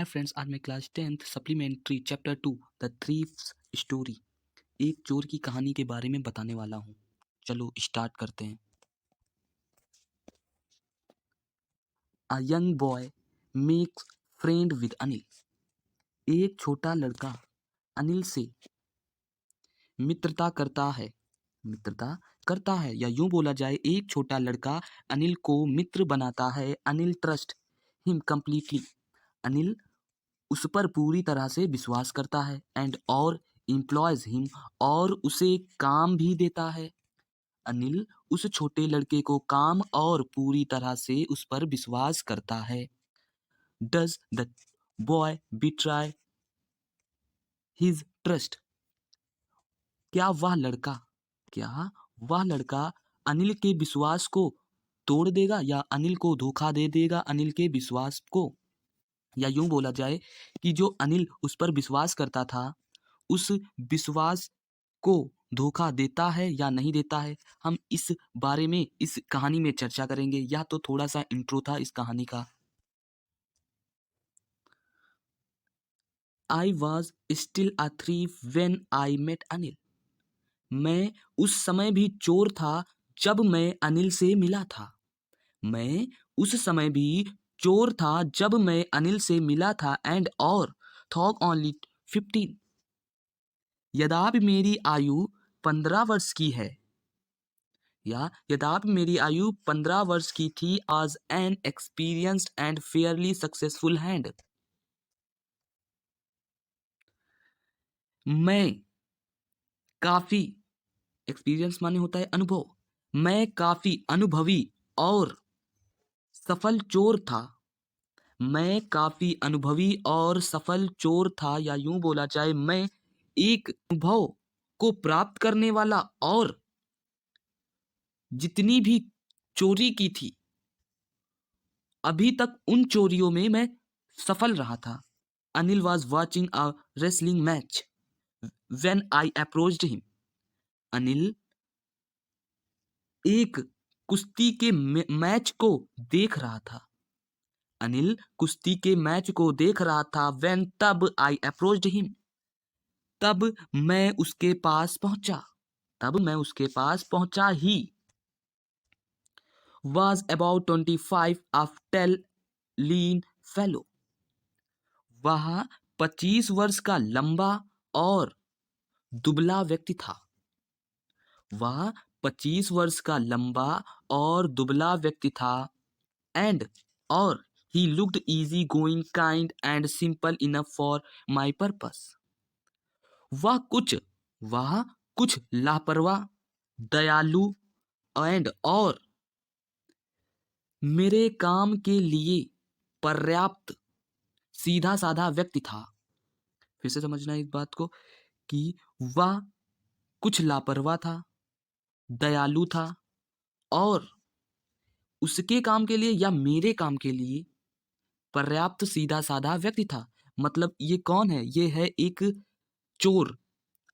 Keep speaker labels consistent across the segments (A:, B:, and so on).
A: Hi friends, आज मैं class 10th supplementary chapter 2 the thieves story एक चोर की कहानी के बारे में बताने वाला हूँ। चलो स्टार्ट करते हैं। A young boy makes friend with Anil. एक छोटा लड़का अनिल से मित्रता करता है या यूं बोला जाए, एक छोटा लड़का अनिल को मित्र बनाता है। Anil trust him completely. Anil उस पर पूरी तरह से विश्वास करता है एंड और एम्प्लॉयज हिम, और उसे काम भी देता है। अनिल उस छोटे लड़के को काम और पूरी तरह से उस पर विश्वास करता है। Does the boy betray his trust. क्या वह लड़का अनिल के विश्वास को तोड़ देगा या अनिल को धोखा दे देगा अनिल के विश्वास को? या यूं बोला जाए कि जो अनिल उस पर विश्वास करता था, उस विश्वास को धोखा देता है या नहीं देता है। हम इस बारे में इस कहानी में चर्चा करेंगे। यह तो थोड़ा सा इंट्रो था इस कहानी का। I was still a thief when I met Anil. मैं उस समय भी चोर था जब मैं अनिल से मिला था। मैं उस समय भी चोर था जब मैं अनिल से मिला था। एंड और थॉक ओनली 15। यद्यपि मेरी आयु 15 वर्ष की है, या यद्यपि मेरी आयु 15 वर्ष की थी। आज N experienced and Fairlie successful hand. मैं काफी, एक्सपीरियंस माने होता है अनुभव, मैं काफी अनुभवी और सफल चोर था। मैं काफी अनुभवी और सफल चोर था, या यूं बोला जाए मैं एक अनुभव को प्राप्त करने वाला और जितनी भी चोरी की थी अभी तक उन चोरियों में मैं सफल रहा था। Anil was watching a wrestling match when I approached him. Anil एक कुश्ती के मैच को देख रहा था। अनिल कुश्ती के मैच को देख रहा था। व्हेन, तब, आई अप्रोच्ड हिम, तब मैं उसके पास पहुंचा ही was about 25 of tall lean fellow। वह 25 वर्ष का लंबा और दुबला व्यक्ति था। वह 25 वर्ष का लंबा और दुबला व्यक्ति था। एंड और he looked easy going, kind and simple enough for my purpose। वह कुछ लापरवाह, दयालु एंड और मेरे काम के लिए पर्याप्त सीधा साधा व्यक्ति था। फिर से समझना इस बात को कि वह कुछ लापरवाह था, दयालु था और उसके काम के लिए या मेरे काम के लिए पर्याप्त सीधा साधा व्यक्ति था। मतलब ये कौन है? ये है एक चोर।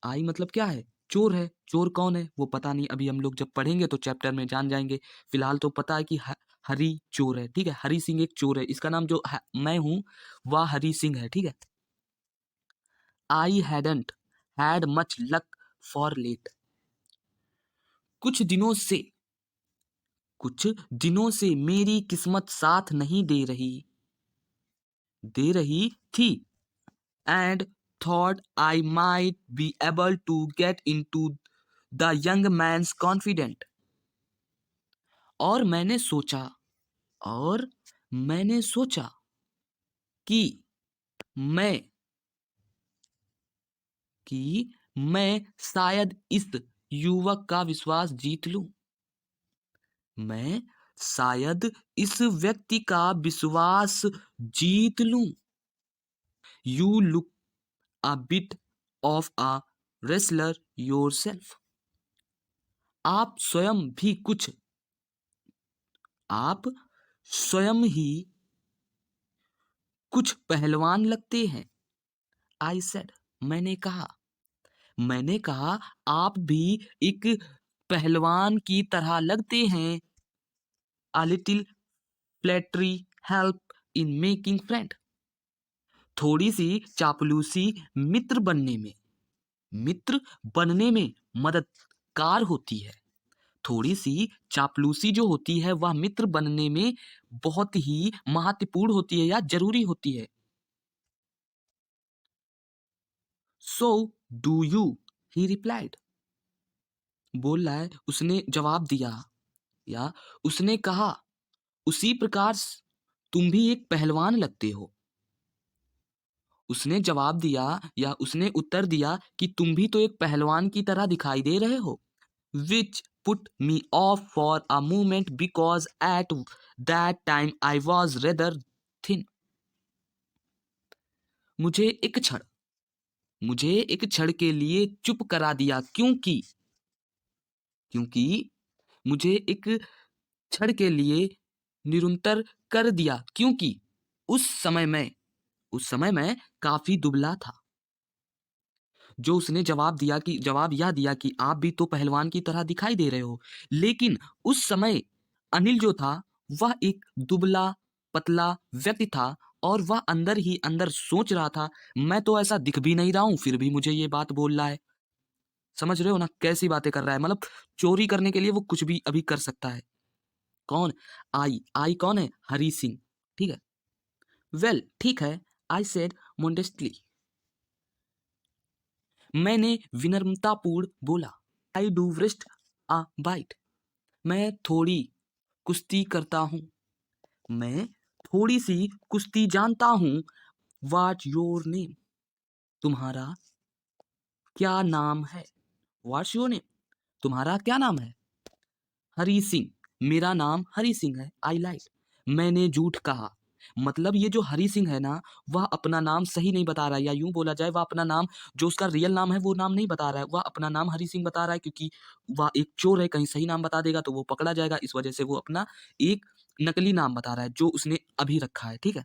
A: आई मतलब क्या है? चोर है। चोर कौन है वो पता नहीं, अभी हम लोग जब पढ़ेंगे तो चैप्टर में जान जाएंगे। फिलहाल तो पता है कि हरी चोर है, ठीक है। हरी सिंह एक चोर है। इसका नाम जो मैं हूं वह हरी सिंह है, ठीक है। I hadn't had much luck for late. कुछ दिनों से मेरी किस्मत साथ नहीं दे रही थी। And thought I might be able to get into the young man's confident. और मैंने सोचा कि मैं शायद इस युवक का विश्वास जीत लूं। मैं शायद इस व्यक्ति का विश्वास जीत लूं। You look a bit of a wrestler yourself. आप स्वयं ही कुछ पहलवान लगते हैं। आई सेड, मैंने कहा आप भी एक पहलवान की तरह लगते हैं। A little flattery help in making friend। थोड़ी सी चापलूसी मित्र बनने में मददगार होती है। थोड़ी सी चापलूसी जो होती है वह मित्र बनने में बहुत ही महत्वपूर्ण होती है या जरूरी होती है। So do you? He replied. बोल रहा है उसने जवाब दिया या उसने कहा उसी प्रकार तुम भी एक पहलवान लगते हो। उसने जवाब दिया या उसने उत्तर दिया कि तुम भी तो एक पहलवान की तरह दिखाई दे रहे हो। Which put me off for a moment because at that time I was rather thin. मुझे एक क्षण के लिए चुप करा दिया क्योंकि मुझे एक क्षण के लिए निरंतर कर दिया क्योंकि उस समय मैं काफी दुबला था। जो उसने जवाब यह दिया कि आप भी तो पहलवान की तरह दिखाई दे रहे हो, लेकिन उस समय अनिल जो था वह एक दुबला पतला व्यक्ति था और वह अंदर ही अंदर सोच रहा था मैं तो ऐसा दिख भी नहीं रहा हूं फिर भी मुझे ये बात बोल रहा है। समझ रहे हो ना कैसी बातें कर रहा है, मतलब चोरी करने के लिए वो कुछ भी अभी कर सकता है। कौन? आई कौन है? हरी सिंह। ठीक है। वेल ठीक है, आई सेड मोडेस्टली। मैंने विनम्रतापूर्ण बोला। I do wrist a bite. मैं थोड़ी कुश्ती करता हूं। मैं थोड़ी सी कुश्ती जानता हूं। What your name? तुम्हारा क्या नाम है? What's your name? तुम्हारा क्या नाम है? हरी सिंह। मेरा नाम हरी सिंह है। I like. मैंने झूठ कहा। मतलब ये जो हरी सिंह है ना वह अपना नाम सही नहीं बता रहा है, या यूं बोला जाए वह अपना नाम जो उसका रियल नाम है वो नाम नहीं बता रहा है, वह अपना नाम हरी सिंह बता रहा है क्योंकि वह एक चोर है, कहीं सही नाम बता देगा तो वो पकड़ा जाएगा, इस वजह से वो अपना एक नकली नाम बता रहा है जो उसने अभी रखा है। ठीक है।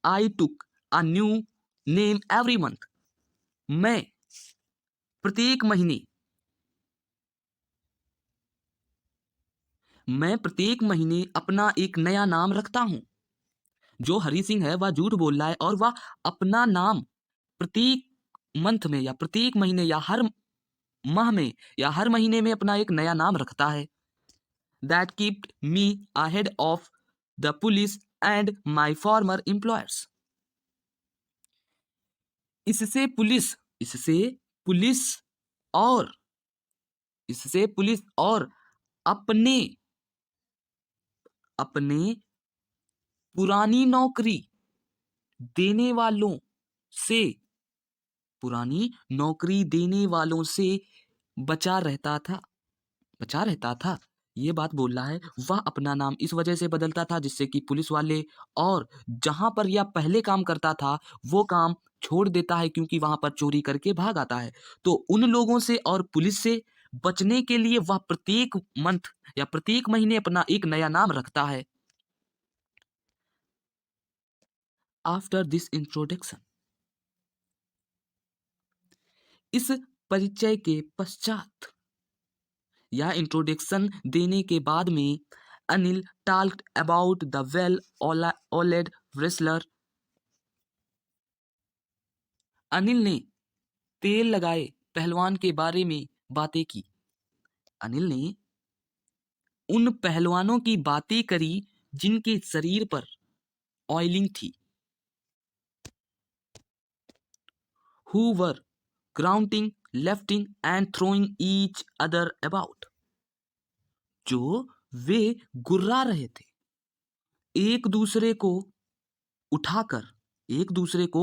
A: I took a new name every month. मैं प्रत्येक महीने अपना एक नया नाम रखता हूं। जो हरी सिंह है वह झूठ बोल रहा है और वह अपना नाम प्रत्येक मंथ में या प्रत्येक महीने या हर माह में या हर महीने में अपना एक नया नाम रखता है। That keeped me ahead of the police and my farmer employers. इससे पुलिस पुलिस और इससे पुलिस और अपने अपने पुरानी नौकरी देने वालों से पुरानी नौकरी देने वालों से बचा रहता था। ये बात बोल रहा है वह अपना नाम इस वजह से बदलता था जिससे कि पुलिस वाले और जहां पर यह पहले काम करता था वो काम छोड़ देता है क्योंकि वहां पर चोरी करके भाग आता है। तो उन लोगों से और पुलिस से बचने के लिए वह प्रत्येक मंथ या प्रत्येक महीने अपना एक नया नाम रखता है। After this introduction. इस परिचय के पश्चात या इंट्रोडक्शन देने के बाद में Anil talked about the well OLED wrestler. Anil ने तेल लगाए पहलवान के बारे में बातें की। अनिल ने उन पहलवानों की बातें करी जिनके शरीर पर ऑयलिंग थी। Who were grounding lifting and throwing each other about. जो वे गुर्रा रहे थे, एक दूसरे को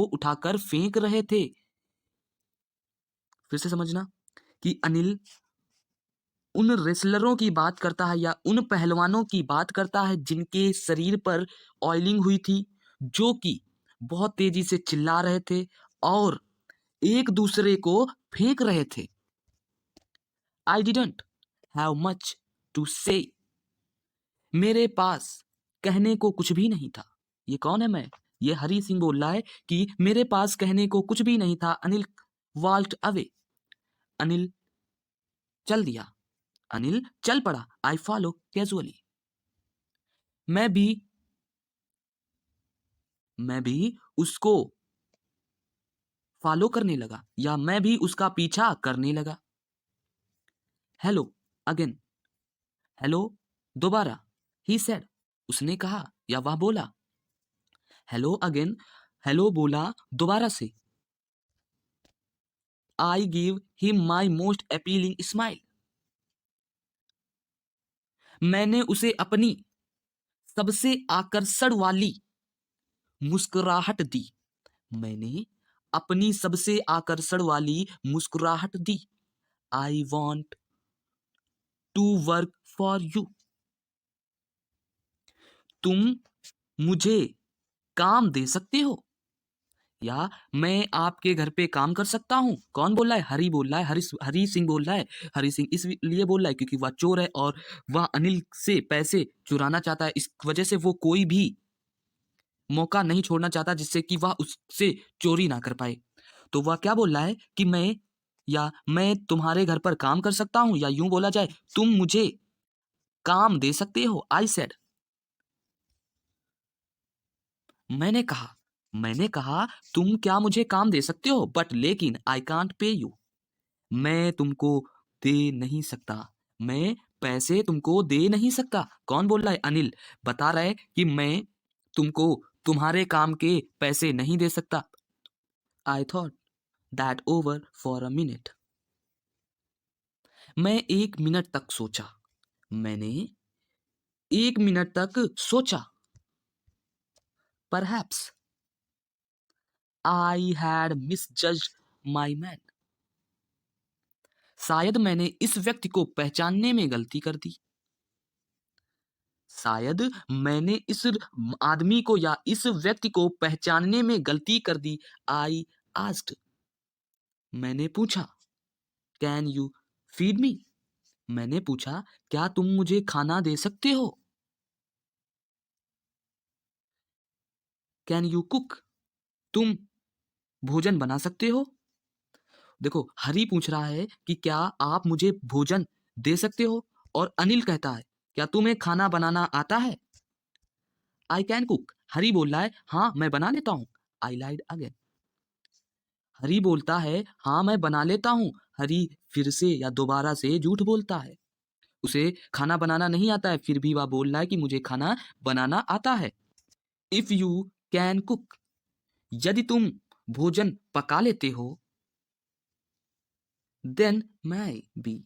A: उठाकर फेंक रहे थे। फिर से समझना कि अनिल उन रेसलरों की बात करता है या उन पहलवानों की बात करता है जिनके शरीर पर ऑयलिंग हुई थी, जो कि बहुत तेजी से चिल्ला रहे थे और एक दूसरे को फेंक रहे थे। I didn't have much to say. मेरे पास कहने को कुछ भी नहीं था। ये कौन है? मैं ये हरी सिंह बोल रहा है कि मेरे पास कहने को कुछ भी नहीं था। Anil vault away. अनिल चल दिया। अनिल चल पड़ा। I follow casually. मैं भी उसको फॉलो करने लगा या मैं भी उसका पीछा करने लगा। हेलो अगेन, हेलो दोबारा, ही सेड, उसने कहा या वह बोला। हेलो अगेन, हेलो बोला दोबारा से। I give him my most appealing smile, मैंने उसे अपनी सबसे आकर्षण वाली मुस्कुराहट दी, मैंने अपनी सबसे आकर्षण वाली मुस्कुराहट दी। I want to work for you, तुम मुझे काम दे सकते हो या मैं आपके घर पे काम कर सकता हूं। कौन बोल रहा है? हरी बोल रहा है, हरी सिंह बोल रहा है। हरी सिंह इसलिए बोल रहा है क्योंकि वह चोर है और वह अनिल से पैसे चुराना चाहता है। इस वजह से वो कोई भी मौका नहीं छोड़ना चाहता जिससे कि वह उससे चोरी ना कर पाए। तो वह क्या बोल रहा है कि मैं तुम्हारे घर पर काम कर सकता हूं, या यूं बोला जाए तुम मुझे काम दे सकते हो। आई सेड, मैंने कहा तुम क्या मुझे काम दे सकते हो, बट लेकिन आई कांट पे यू, मैं तुमको दे नहीं सकता, मैं पैसे तुमको दे नहीं सकता। कौन बोल रहा है? अनिल बता रहा है कि मैं तुमको तुम्हारे काम के पैसे नहीं दे सकता। I thought that over for a minute, मैं 1 मिनट तक सोचा, मैंने 1 मिनट तक सोचा। Perhaps I had misjudged my man, शायद मैंने इस व्यक्ति को पहचानने में गलती कर दी, शायद मैंने इस आदमी को या इस व्यक्ति को पहचानने में गलती कर दी। आई आस्क्ड, मैंने पूछा। कैन यू फीड मी, मैंने पूछा क्या तुम मुझे खाना दे सकते हो। कैन यू कुक, तुम भोजन बना सकते हो। देखो हरी पूछ रहा है कि क्या आप मुझे भोजन दे सकते हो, और अनिल कहता है क्या तुम्हें खाना बनाना आता है। आई कैन कुक, हरी बोल रहा है हाँ मैं बना लेता हूं। आई लाइड अगेन, हरी बोलता है हाँ मैं बना लेता हूं। हरी फिर से या दोबारा से झूठ बोलता है, उसे खाना बनाना नहीं आता है, फिर भी वह बोल रहा है कि मुझे खाना बनाना आता है। इफ यू कैन कुक, यदि तुम भोजन पका लेते हो, देन मैं बी,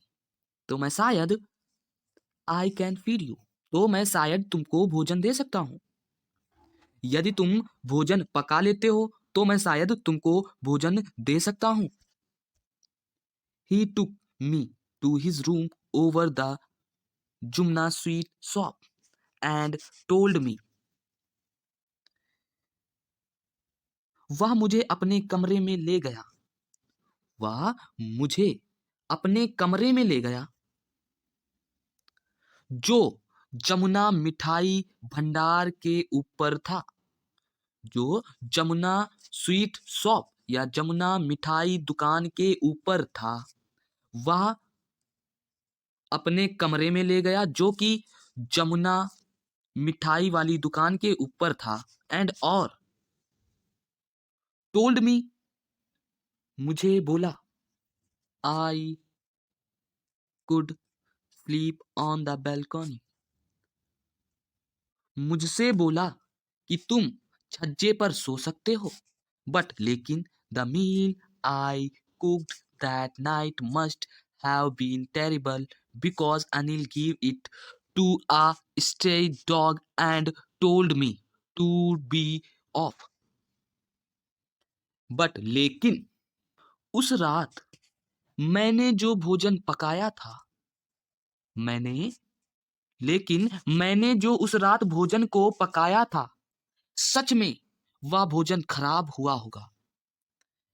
A: तो मैं शायद, आई कैन फीड यू, तो मैं शायद तुमको भोजन दे सकता हूं। यदि तुम भोजन पका लेते हो तो मैं शायद तुमको भोजन दे सकता हूं। He took me to his room over the Jumna sweet shop and told me, वह मुझे अपने कमरे में ले गया, वह मुझे अपने कमरे में ले गया जो जमुना मिठाई भंडार के ऊपर था, जो जमुना स्वीट शॉप या जमुना मिठाई दुकान के ऊपर था। वह अपने कमरे में ले गया जो कि जमुना मिठाई वाली दुकान के ऊपर था, एंड और टोल्ड मी, मुझे बोला, I could sleep on the balcony, मुझसे बोला कि तुम छज्जे पर सो सकते हो, बट लेकिन the meal I cooked that night must have been terrible because Anil gave it to a stray dog and told me to be off. But लेकिन उस रात मैंने जो भोजन पकाया था, मैंने लेकिन मैंने जो उस रात भोजन को पकाया था, सच में वह भोजन खराब हुआ होगा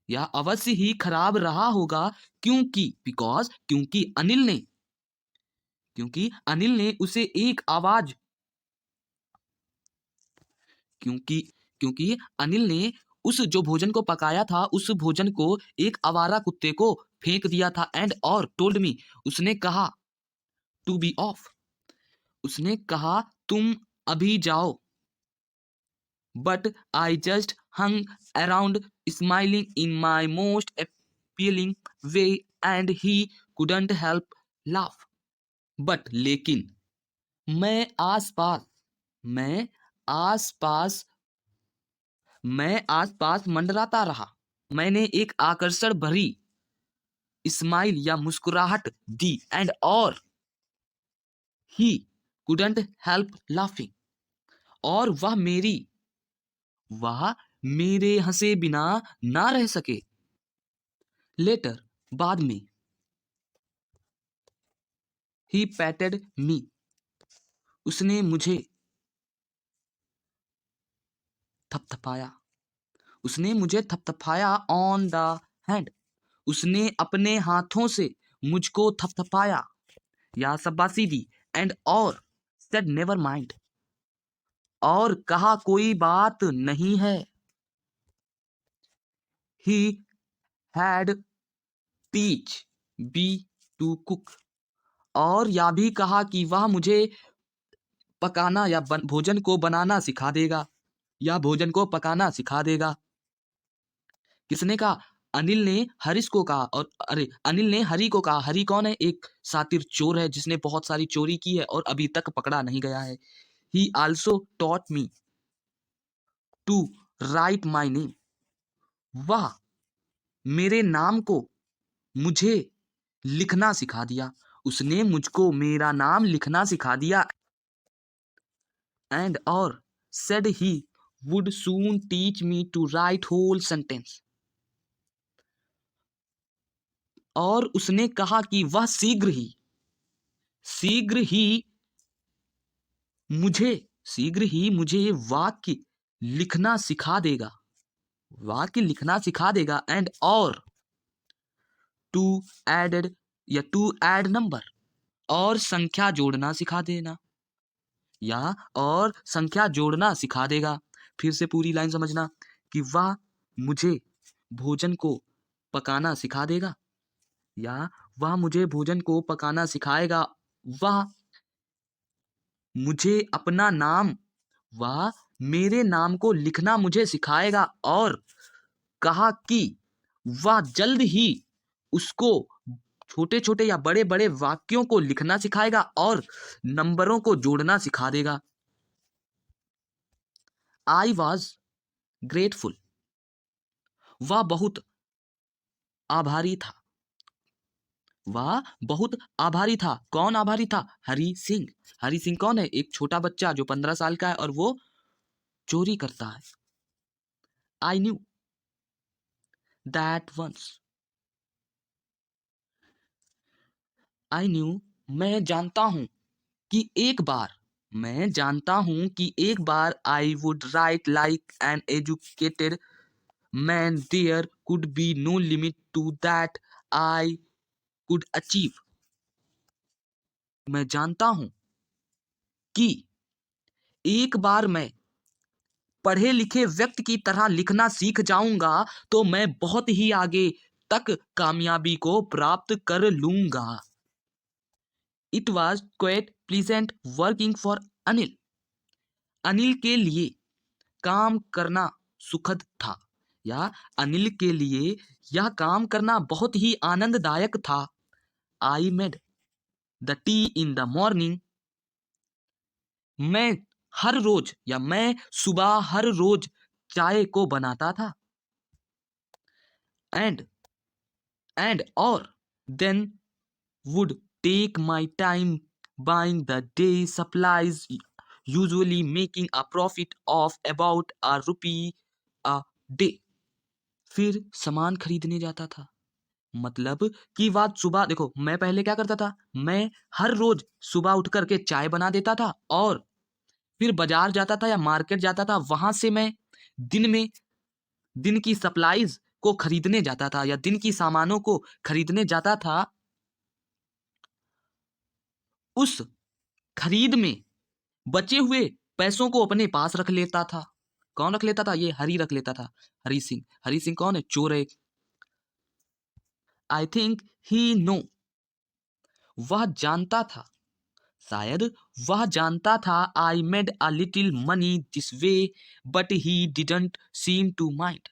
A: या अवश्य ही खराब रहा होगा, क्योंकि अनिल ने उसे एक आवाज क्योंकि क्योंकि अनिल ने उस जो भोजन को पकाया था उस भोजन को एक आवारा कुत्ते को फेंक दिया था, एंड और टोल्ड मी, उसने कहा, टू बी ऑफ, उसने कहा तुम अभी जाओ, but I just hung around smiling in my most appealing way and he couldn't help laugh. But लेकिन मैं आसपास मंडराता रहा। मैंने एक आकर्षण भरी स्माइल या मुस्कुराहट दी एंड और ही कुडंट हेल्प लाफिंग, और वह मेरे हंसे बिना ना रह सके। लेटर, बाद में, ही पैटेड मी, उसने मुझे थपथपाया ऑन द हैंड, उसने अपने हाथों से मुझको थपथपाया या शाबाशी दी एंड और सेड नेवर माइंड, और कहा कोई बात नहीं है। He had teach be to cook, और या भी कहा कि वह मुझे पकाना या भोजन को बनाना सिखा देगा या भोजन को पकाना सिखा देगा। किसने कहा? अनिल ने हरीश को कहा, और अनिल ने हरी को कहा। हरी कौन है? एक शातिर चोर है जिसने बहुत सारी चोरी की है और अभी तक पकड़ा नहीं गया है। He also taught me to write my name, वह मेरे नाम को मुझे लिखना सिखा दिया, उसने मुझको मेरा नाम लिखना सिखा दिया। एंड और said he would soon teach me to write whole sentence, और उसने कहा कि वह शीघ्र ही मुझे वाक्य लिखना सिखा देगा एंड और टू ऐड नंबर, और संख्या जोड़ना सिखा देगा। फिर से पूरी लाइन समझना कि वह मुझे भोजन को पकाना सिखा देगा या वह मुझे भोजन को पकाना सिखाएगा। वह मुझे वह मेरे नाम को लिखना मुझे सिखाएगा, और कहा कि वह जल्द ही उसको छोटे छोटे या बड़े बड़े वाक्यों को लिखना सिखाएगा और नंबरों को जोड़ना सिखा देगा। आई वॉज ग्रेटफुल, वह बहुत आभारी था। कौन आभारी था? हरी सिंह कौन है? एक छोटा बच्चा जो 15 साल का है और वो चोरी करता है। आई न्यू दैट वंस, मैं जानता हूं कि एक बार I would write like an educated man, there could be no limit to that I could achieve. मैं जानता हूं कि एक बार मैं पढ़े लिखे व्यक्ति की तरह लिखना सीख जाऊंगा तो मैं बहुत ही आगे तक कामयाबी को प्राप्त कर लूंगा। It was quite pleasant working for Anil के लिए काम करना सुखद था, या अनिल के लिए यह काम करना बहुत ही आनंददायक था। I made the T in the morning, मैं सुबह हर रोज चाय को बनाता था। एंड और then would take my time buying the day supplies, usually making a profit of about ₹1 a day. फिर सामान खरीदने जाता था। मतलब कि बात सुबह, देखो मैं पहले क्या करता था, मैं हर रोज सुबह उठ करके चाय बना देता था और फिर बाजार जाता था या मार्केट जाता था, वहां से मैं दिन की सप्लाईज को खरीदने जाता था या दिन की सामानों को खरीदने जाता था। उस खरीद में बचे हुए पैसों को अपने पास रख लेता था। कौन रख लेता था? ये हरी रख लेता था। हरी सिंह कौन है? चोर है। आई थिंक ही नो, वह जानता था शायद वह जानता था I made a little money this way but he didn't seem to mind.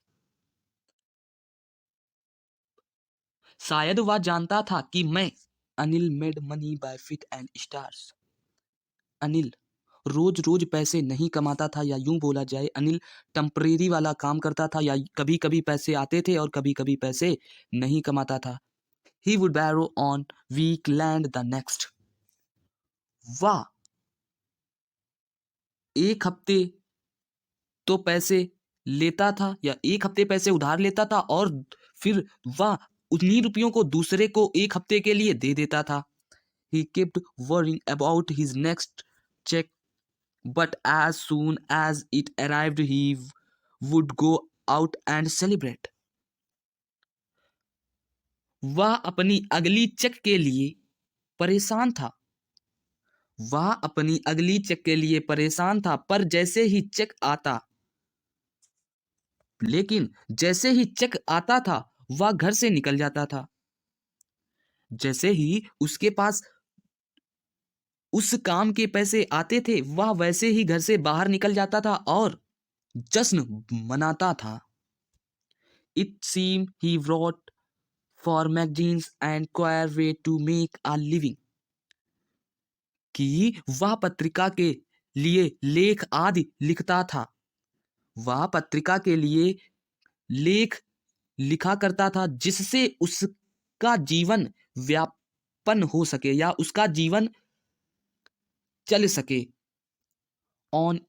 A: शायद वह जानता था कि मैं Anil made money by fit and stars. Anil रोज रोज पैसे नहीं कमाता था, या यूं बोला जाए अनिल टेम्परेरी वाला काम करता था, या कभी कभी पैसे आते थे और कभी कभी पैसे नहीं कमाता था। He would borrow on week lend the next. वह एक हफ्ते तो पैसे लेता था, या एक हफ्ते पैसे उधार लेता था और फिर वह उन्हीं रुपयों को दूसरे को एक हफ्ते के लिए दे देता था। He kept worrying about his next check, but as soon as it arrived, he would go out and celebrate. वह अपनी अगली चेक के लिए परेशान था। वह अपनी अगली चेक के लिए परेशान था, पर जैसे ही चेक आता लेकिन जैसे ही चेक आता था वह घर से निकल जाता था। जैसे ही उसके पास उस काम के पैसे आते थे वह वैसे ही घर से बाहर निकल जाता था और जश्न मनाता था। It seemed he wrote for magazines and queer way to make a living. कि वह पत्रिका के लिए लेख आदि लिखता था। वह पत्रिका के लिए लेख लिखा करता था जिससे उसका जीवन व्यापन हो सके या उसका जीवन चल सके। ऑन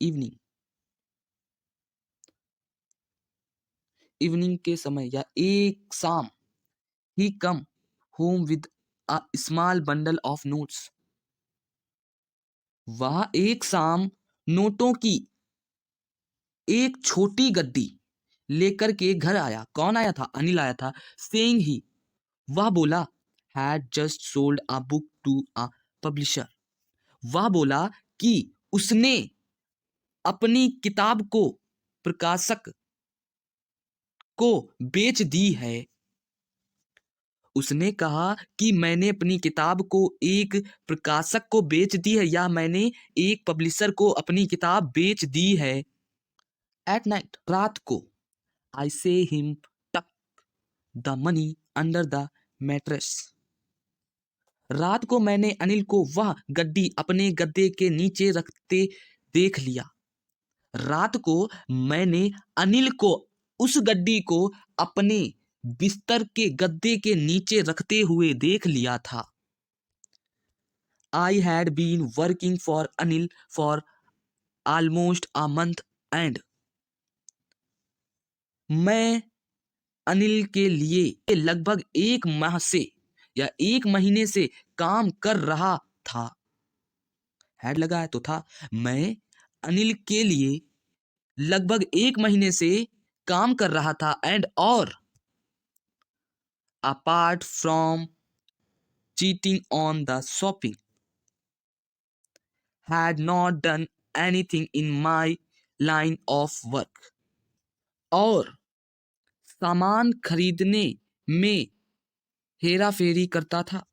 A: इवनिंग के समय या एक शाम he come home with a small bundle of notes. वह एक शाम नोटों की एक छोटी गड्डी लेकर के घर आया। कौन आया था? अनिल आया था। सेइंग ही, वह बोला, had just sold a book to a publisher. वह बोला कि उसने अपनी किताब को प्रकाशक को बेच दी है। उसने कहा कि मैंने अपनी किताब को एक प्रकाशक को बेच दी है, या मैंने एक पब्लिशर को अपनी किताब बेच दी है। एट नाइट, रात को, आई से हिम टक the money under the mattress. रात को मैंने अनिल को वह गड्डी अपने गद्दे के नीचे रखते देख लिया। रात को मैंने अनिल को उस गड्डी को अपने बिस्तर के गद्दे के नीचे रखते हुए देख लिया था। I had been working for Anil for almost a month and मैं अनिल के लिए लगभग एक माह से या एक महीने से काम कर रहा था। हैड लगा है तो था। मैं अनिल के लिए लगभग एक महीने से काम कर रहा था एंड और apart from cheating on the shopping had not done anything in my line of work। और सामान खरीदने में हेरा फेरी करता था।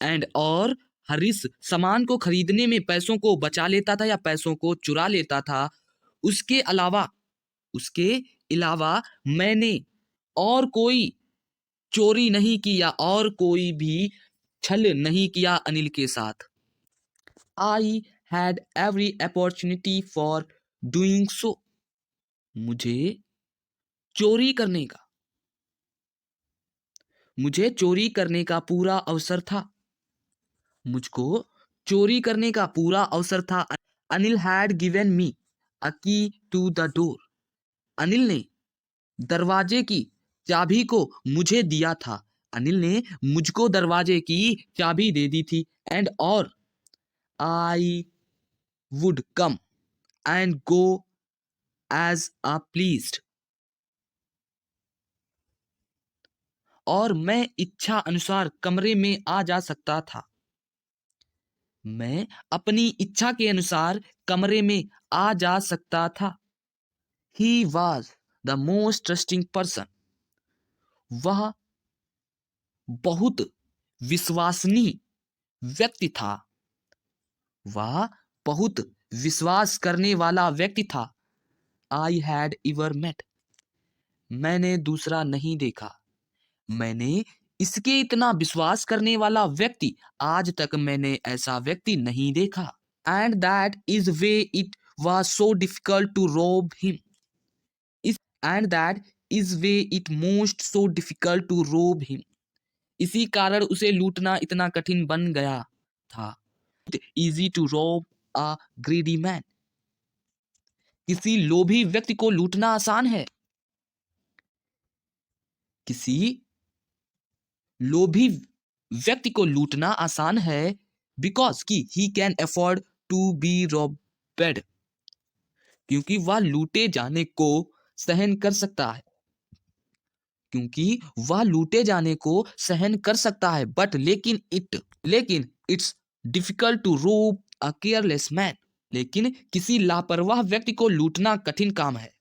A: एंड और हरीश सामान को खरीदने में पैसों को बचा लेता था या पैसों को चुरा लेता था। उसके अलावा मैंने और कोई चोरी नहीं की या और कोई भी छल नहीं किया अनिल के साथ। I had every opportunity for doing so. मुझे चोरी करने का पूरा अवसर था। मुझको चोरी करने का पूरा अवसर था। अनिल हैड गिवन मी अ की टू द डोर। अनिल ने दरवाजे की चाबी को मुझे दिया था। अनिल ने मुझको दरवाजे की चाबी दे दी थी। एंड और I would come and go as a pleased. और मैं इच्छा अनुसार कमरे में आ जा सकता था। मैं अपनी इच्छा के अनुसार कमरे में आ जा सकता था। He was the most trusting person। वह बहुत विश्वसनीय व्यक्ति था, वह बहुत विश्वास करने वाला व्यक्ति था। आई हैड एवर मेट, मैंने दूसरा नहीं देखा, मैंने इसके इतना विश्वास करने वाला व्यक्ति आज तक मैंने ऐसा व्यक्ति नहीं देखा। And that is way it was so difficult to rob him, and that is way it most so difficult to rob him, इसी कारण उसे लूटना इतना कठिन बन गया था। इजी टू रोब अ ग्रीडी मैन, किसी लोभी व्यक्ति को लूटना आसान है, किसी लोभी व्यक्ति को लूटना आसान है, बिकॉज कि he can afford to be robbed, क्योंकि वह लूटे जाने को सहन कर सकता है, क्योंकि वह लूटे जाने को सहन कर सकता है। बट लेकिन इट्स डिफिकल्ट टू रोब अ केयरलेस मैन, लेकिन किसी लापरवाह व्यक्ति को लूटना कठिन काम है।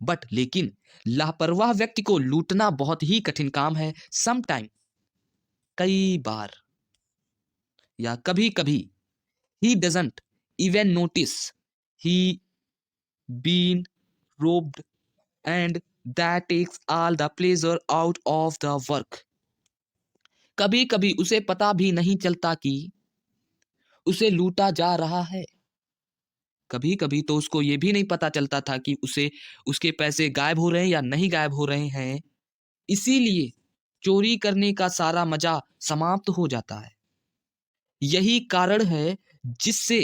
A: बट लेकिन लापरवाह व्यक्ति को लूटना बहुत ही कठिन काम है। समटाइम, कई बार या कभी कभी, he doesn't even notice he been robbed, and that takes all the pleasure out of the work, कभी कभी उसे पता भी नहीं चलता कि उसे लूटा जा रहा है, कभी कभी तो उसको ये भी नहीं पता चलता था कि उसे उसके पैसे गायब हो रहे हैं या नहीं गायब हो रहे हैं, इसीलिए चोरी करने का सारा मजा समाप्त हो जाता है। यही कारण है जिससे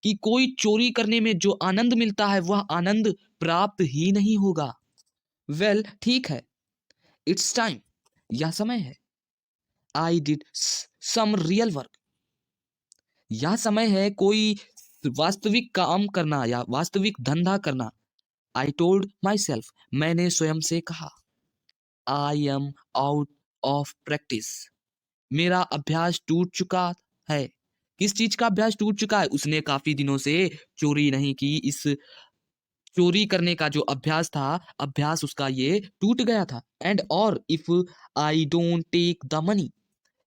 A: कि कोई चोरी करने में जो आनंद मिलता है वह आनंद प्राप्त ही नहीं होगा। वेल, ठीक है, इट्स टाइम, यह समय है। I did some real work, यह समय है कोई वास्तविक काम करना या वास्तविक धंधा करना। आई टोल्ड माई सेल्फ, मैंने स्वयं से कहा। I am out of practice, मेरा अभ्यास टूट चुका है। किस चीज का अभ्यास टूट चुका है? उसने काफी दिनों से चोरी नहीं की, इस चोरी करने का जो अभ्यास था, अभ्यास उसका ये टूट गया था। एंड और if I don't take the money,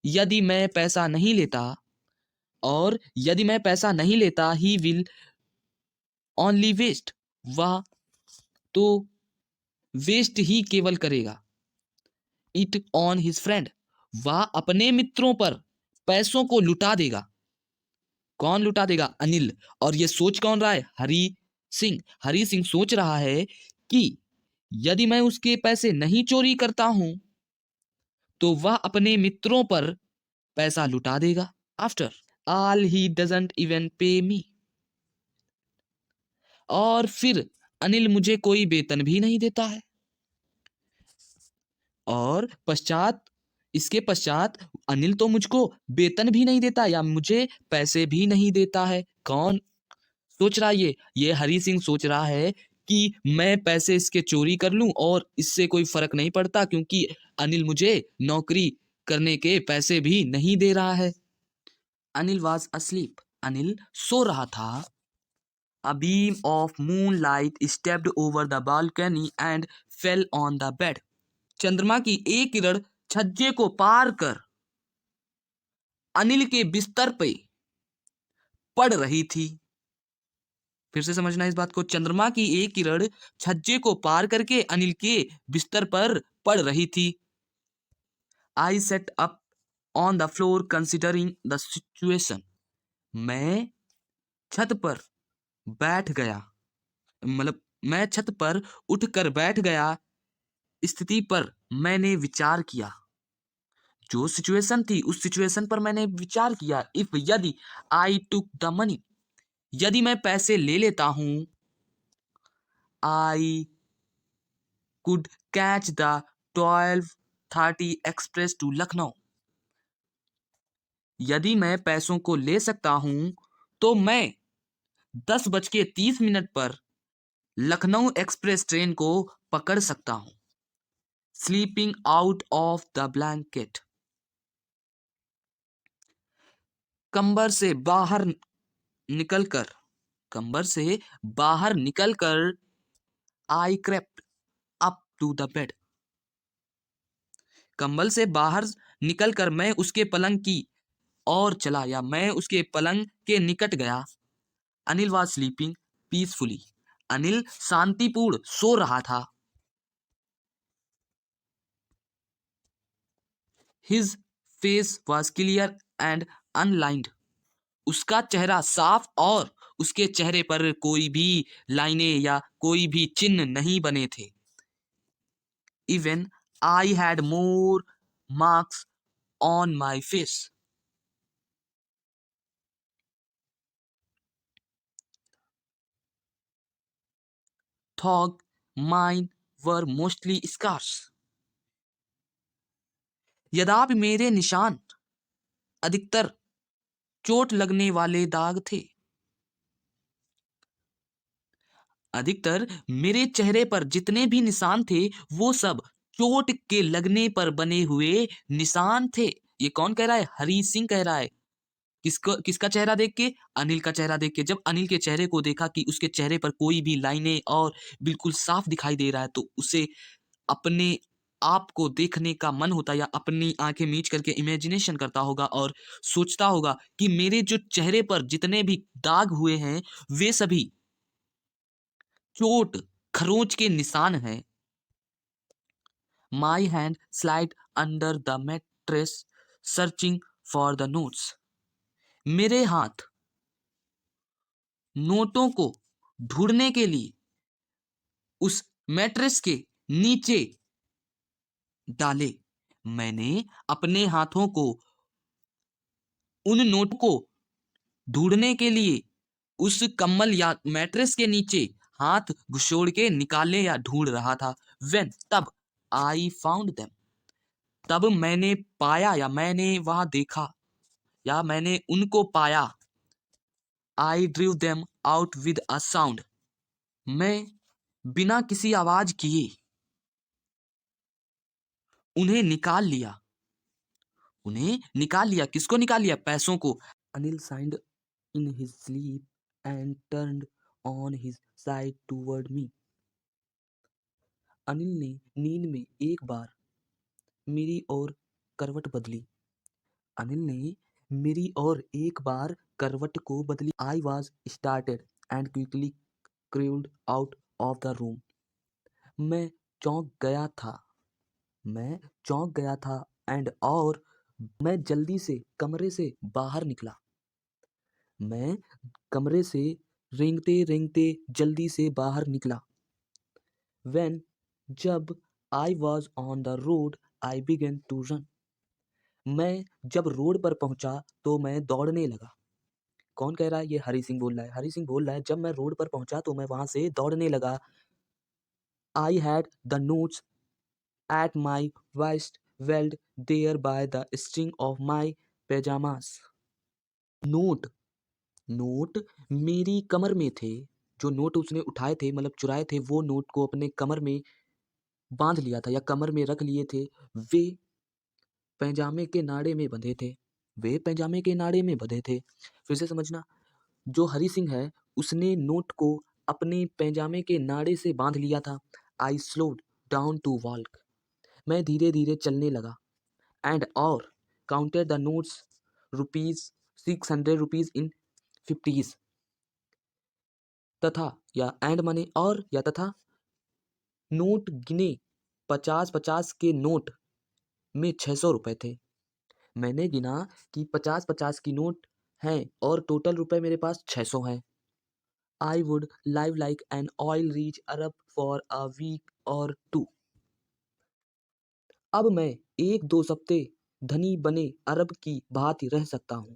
A: यदि मैं पैसा नहीं लेता, और यदि मैं पैसा नहीं लेता, ही विल ओनली वेस्ट, वह तो वेस्ट ही केवल करेगा। इट ऑन हिज फ्रेंड, वह अपने मित्रों पर पैसों को लुटा देगा। कौन लुटा देगा? अनिल। और ये सोच कौन रहा है? हरी सिंह सोच रहा है कि यदि मैं उसके पैसे नहीं चोरी करता हूं तो वह अपने मित्रों पर पैसा लुटा देगा। After all he doesn't even पे मी, और फिर अनिल मुझे कोई वेतन भी नहीं देता है। और इसके पश्चात अनिल तो मुझको वेतन भी नहीं देता या मुझे पैसे भी नहीं देता है। कौन सोच रहा है? ये हरी सिंह सोच रहा है कि मैं पैसे इसके चोरी कर लूं और इससे कोई फर्क नहीं पड़ता, क्योंकि अनिल मुझे नौकरी करने के पैसे भी नहीं दे रहा है। अनिल वॉज अस्लीप, अनिल सो रहा था। A beam of moonlight stepped over the balcony and fell on the bed. चंद्रमा की एक किरण छज्जे को पार कर अनिल के बिस्तर पे पड़ रही थी। फिर से समझना इस बात को। चंद्रमा की एक किरण छज्जे को पार करके अनिल के बिस्तर पर पड़ रही थी। I set up on the floor considering the situation, मैं छत पर बैठ गया, मतलब मैं छत पर उठकर बैठ गया। स्थिति पर मैंने विचार किया, जो सिचुएशन थी उस सिचुएशन पर मैंने विचार किया। इफ, यदि, आई टुक द मनी, यदि मैं पैसे ले लेता हूं, I could catch the 12:30 express to Lucknow, यदि मैं पैसों को ले सकता हूं तो मैं 10:30 पर लखनऊ एक्सप्रेस ट्रेन को पकड़ सकता हूं। Sleeping out of the blanket, कंबर से बाहर निकलकर, कंबर से बाहर निकलकर I crept up to the bed, कंबल से बाहर निकलकर मैं उसके पलंग की ओर चला या मैं उसके पलंग के निकट गया। Anil was sleeping peacefully. Anil शांतिपूर्ण सो रहा था। His face was clear and unlined. उसका चेहरा साफ और उसके चेहरे पर कोई भी लाइनें या कोई भी चिन्ह नहीं बने थे। Even I had more marks on my face. Though mine were mostly scars. यद्यपि मेरे निशान अधिकतर चोट लगने वाले दाग थे। अधिकतर मेरे चेहरे पर जितने भी निशान थे वो सब चोट के लगने पर बने हुए निशान थे। ये कौन कह रहा है? हरी सिंह कह रहा है। किसका चेहरा देख के? अनिल का चेहरा देख के। जब अनिल के चेहरे को देखा कि उसके चेहरे पर कोई भी लाइनें और बिल्कुल साफ दिखाई दे रहा है तो उसे अपने आप को देखने का मन होता या अपनी आंखें मीच करके इमेजिनेशन करता होगा और सोचता होगा कि मेरे जो चेहरे पर जितने भी दाग हुए हैं वे सभी चोट खरोंच के निशान हैं। My hand slide under the mattress searching for the notes. मेरे हाथ नोटों को ढूंढने के लिए उस मैट्रेस के नीचे डाले। मैंने अपने हाथों को उन नोट को ढूंढने के लिए उस कम्बल या मैट्रेस के नीचे हाथ घुसोड़ के निकाले या ढूंढ रहा था। When तब आई फाउंड देम। तब मैंने पाया या मैंने वहां देखा या मैंने उनको पाया। I drove them out with a sound. मैं बिना किसी आवाज किए उन्हें निकाल लिया। उन्हें निकाल लिया। किसको निकाल लिया? पैसों को। Anil sighed in his sleep and turned on his side toward me. Anil ने नींद में एक बार मेरी ओर करवट बदली। अनिल ने मेरी ओर एक बार करवट को बदली। I was started and quickly craved out of the room. मैं चौंक गया था। मैं चौंक गया था एंड और मैं जल्दी से कमरे से बाहर निकला। मैं कमरे से रेंगते रेंगते जल्दी से बाहर निकला। When जब I was on the road, I began to run. मैं जब रोड पर पहुंचा तो मैं दौड़ने लगा। कौन कह रहा है? ये हरी सिंह बोल रहा है। हरी सिंह बोल रहा है जब मैं रोड पर पहुंचा तो मैं वहां से दौड़ने लगा। I had the notes at my waist held there by the string of my pajamas. Note note मेरी कमर में थे। जो नोट उसने उठाए थे मतलब चुराए थे वो नोट को अपने कमर में बांध लिया था या कमर में रख लिए थे। वे पैजामे के नाड़े में बंधे थे। वे पैजामे के नाड़े में बंधे थे। फिर से समझना। जो हरी सिंह है उसने नोट को अपने पैजामे के नाड़े से बांध लिया था। आई स्लोड डाउन टू वॉक। मैं धीरे धीरे चलने लगा। एंड और counted the notes ₹600 in 50s। तथा या एंड मने और या तथा नोट गिने। 50-50 के नोट में 600 रुपए थे। मैंने गिना कि 50-50 की नोट हैं और टोटल रुपए मेरे पास 600 हैं। I would live like an oil rich Arab for a week or two. अब मैं 1-2 हफ्ते धनी बने अरब की भांति रह सकता हूँ।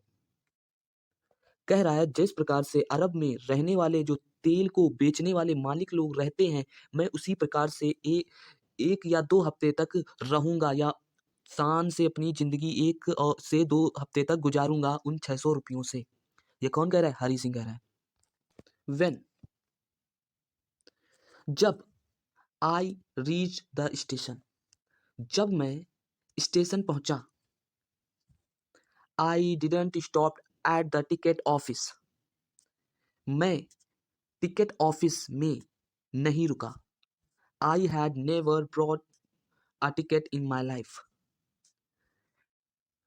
A: कह रहा है जिस प्रकार से अरब में रहने वाले जो तेल को बेचने वाले मालिक लोग रहते हैं मैं उसी प्रकार से एक या 2 हफ्ते तक रहूंगा या शान से अपनी जिंदगी 1 से 2 हफ्ते तक गुजारूंगा उन 600 रुपयों से। ये कौन कह रहा है? हरी सिंह कह रहा है। When जब आई रीच द स्टेशन। जब मैं स्टेशन पहुंचा। I didn't stop at the ticket office. मैं टिकट ऑफिस में नहीं रुका। I had never brought a ticket in my life.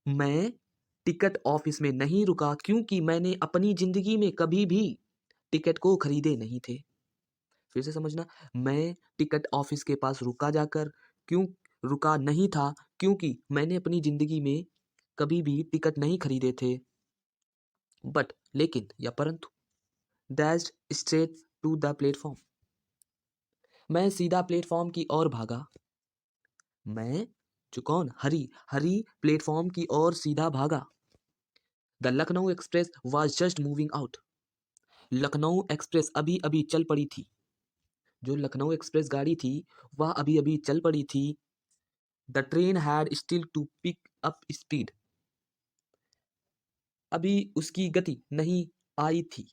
A: मैं टिकट ऑफिस में नहीं रुका क्योंकि मैंने अपनी जिंदगी में कभी भी टिकट को खरीदे नहीं थे। फिर से समझना, मैं टिकट ऑफिस के पास रुका जाकर क्यों रुका नहीं था क्योंकि मैंने अपनी जिंदगी में कभी भी टिकट नहीं खरीदे थे। बट लेकिन या परंतु dashed straight to the platform, मैं सीधा प्लेटफॉर्म की ओर भागा। मैं जो कौन, हरी, हरी प्लेटफॉर्म की ओर सीधा भागा। The Lucknow express was just moving out, Lucknow express अभी अभी चल पड़ी थी। जो लखनऊ एक्सप्रेस गाड़ी थी वह अभी अभी चल पड़ी थी। The train had still to pick up speed, अभी उसकी गति नहीं आई थी।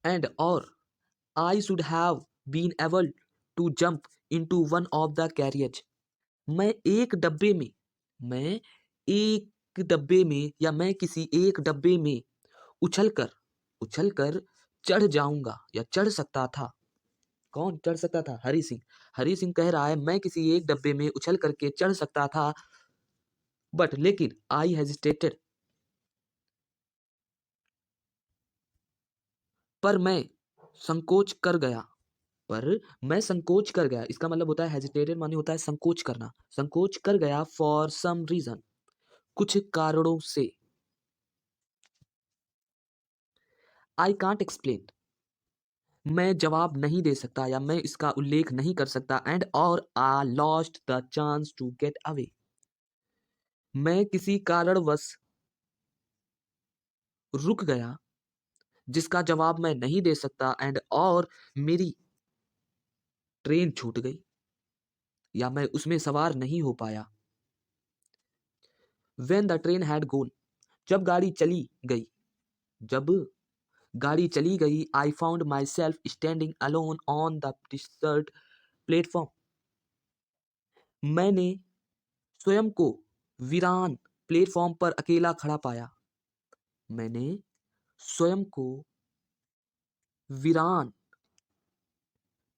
A: एंड और I should have been able to jump into one of the carriage, मैं एक डब्बे में, मैं एक डब्बे में या मैं किसी एक डब्बे में उछलकर उछलकर चढ़ जाऊंगा या चढ़ सकता था। कौन चढ़ सकता था? हरी सिंह। हरी सिंह कह रहा है मैं किसी एक डब्बे में उछल करके चढ़ सकता था, बट लेकिन आई हेजिटेटेड, पर मैं संकोच कर गया। पर मैं संकोच कर गया, इसका मतलब होता है हेजिटेटेड माने होता है संकोच करना। संकोच कर गया फॉर सम रीजन, कुछ कारणों से। आई कांट एक्सप्लेन, मैं जवाब नहीं दे सकता या मैं इसका उल्लेख नहीं कर सकता। एंड और I lost the chance to get away, मैं किसी कारणवश रुक गया जिसका जवाब मैं नहीं दे सकता। एंड और मेरी ट्रेन छूट गई या मैं उसमें सवार नहीं हो पाया। When the train had gone, जब गाड़ी चली गई, जब गाड़ी चली गई, I found myself standing alone on the desert platform, मैंने स्वयं को वीरान प्लेटफॉर्म पर अकेला खड़ा पाया। मैंने स्वयं को वीरान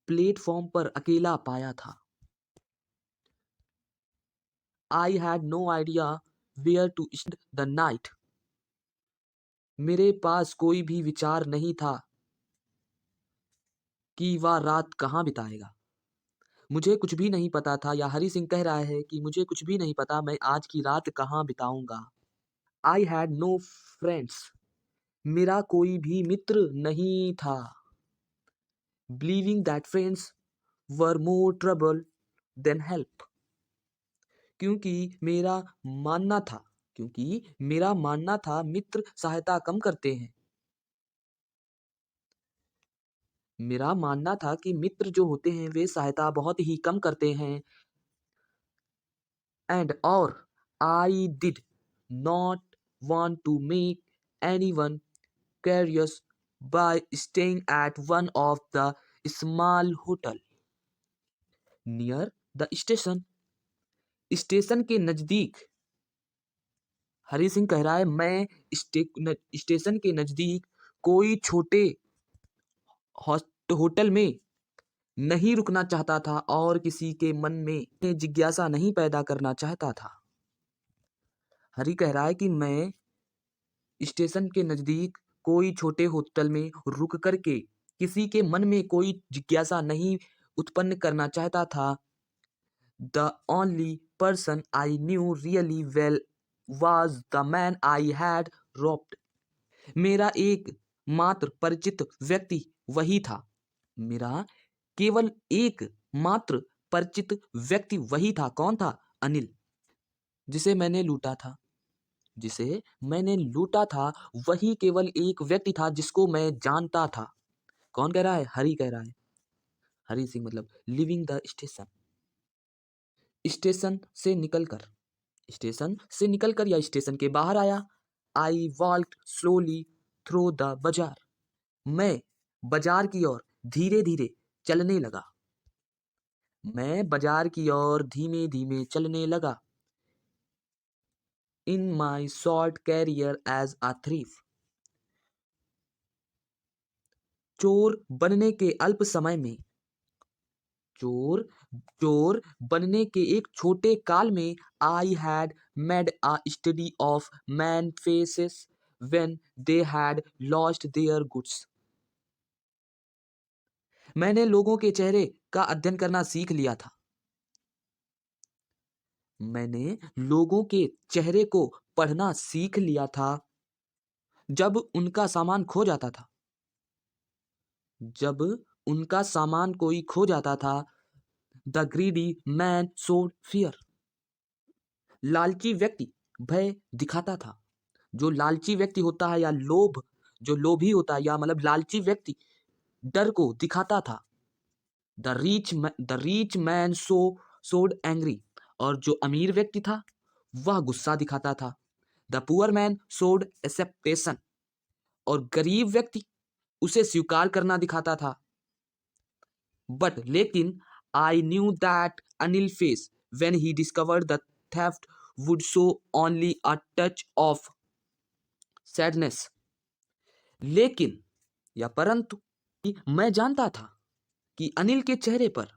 A: प्लेटफॉर्म पर अकेला पाया था। I had no idea where to spend the night, मेरे पास कोई भी विचार नहीं था कि वह रात कहाँ बिताएगा। मुझे कुछ भी नहीं पता था, या हरी सिंह कह रहा है कि मुझे कुछ भी नहीं पता मैं आज की रात कहाँ बिताऊंगा। आई हैड नो फ्रेंड्स, मेरा कोई भी मित्र नहीं था। Believing that friends were more trouble than help, क्योंकि मेरा मानना था क्योंकि मेरा मानना था मित्र सहायता कम करते हैं। मेरा मानना था कि मित्र जो होते हैं वे सहायता बहुत ही कम करते हैं। एंड और I did not want to make anyone curious by staying at one of the small hotel near the station, station के नजदीक। हरी सिंह कह रहा है मैं स्टेशन के नजदीक कोई छोटे होटल में नहीं रुकना चाहता था और किसी के मन में जिज्ञासा नहीं पैदा करना चाहता था। हरी कह रहा है कि मैं स्टेशन के नजदीक कोई छोटे होटल में रुक करके किसी के मन में कोई जिज्ञासा नहीं उत्पन्न करना चाहता था। The only person I knew really well was the man I had robbed, मेरा एक मात्र परिचित व्यक्ति वही था। मेरा केवल एक मात्र परिचित व्यक्ति वही था। कौन था? अनिल, जिसे मैंने लूटा था। जिसे मैंने लूटा था वही केवल एक व्यक्ति था जिसको मैं जानता था। कौन कह रहा है? हरी कह रहा है। हरी सिंह मतलब लिविंग द स्टेशन, स्टेशन से निकलकर, स्टेशन से निकलकर या स्टेशन के बाहर आया। आई वॉल्क्ड स्लोली थ्रू द बाजार, मैं बाजार की ओर धीरे धीरे चलने लगा। मैं बाजार की ओर धीमे धीमे चलने लगा। In my short career as a thief, चोर बनने के अल्प समय में, चोर चोर बनने के एक छोटे काल में I had made a study of man faces when they had lost their goods. मैंने लोगों के चेहरे का अध्ययन करना सीख लिया था। मैंने लोगों के चेहरे को पढ़ना सीख लिया था जब उनका सामान खो जाता था। जब उनका सामान कोई खो जाता था। The greedy man showed fear. लालची व्यक्ति भय दिखाता था। जो लालची व्यक्ति होता है या लोभ, जो लोभी होता है या मतलब लालची व्यक्ति डर को दिखाता था। द रिच मैन सोड एंग्री। और जो अमीर व्यक्ति था वह गुस्सा दिखाता था। द पुअर मैन सोड एक्सेप्टेशन। और गरीब व्यक्ति उसे स्वीकार करना दिखाता था। बट लेकिन I knew that Anil face when he discovered the theft would show only a touch of sadness. लेकिन या परंतु मैं जानता था कि अनिल के चेहरे पर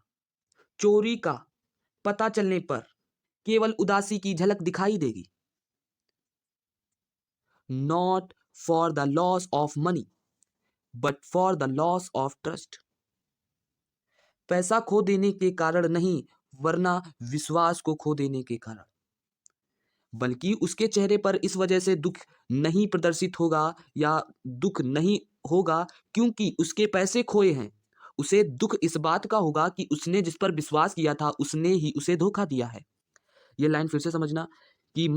A: चोरी का पता चलने पर केवल उदासी की झलक दिखाई देगी। Not for the loss of money but for the loss of trust. पैसा खो देने के कारण नहीं, वरना विश्वास को खो देने के कारण। बल्कि उसके चेहरे पर इस वजह से दुख नहीं प्रदर्शित होगा या दुख नहीं होगा क्योंकि उसके पैसे खोए हैं। उसे दुख इस बात का होगा कि उसने जिस पर विश्वास किया था उसने ही उसे धोखा दिया है। ये लाइन फिर से समझना कि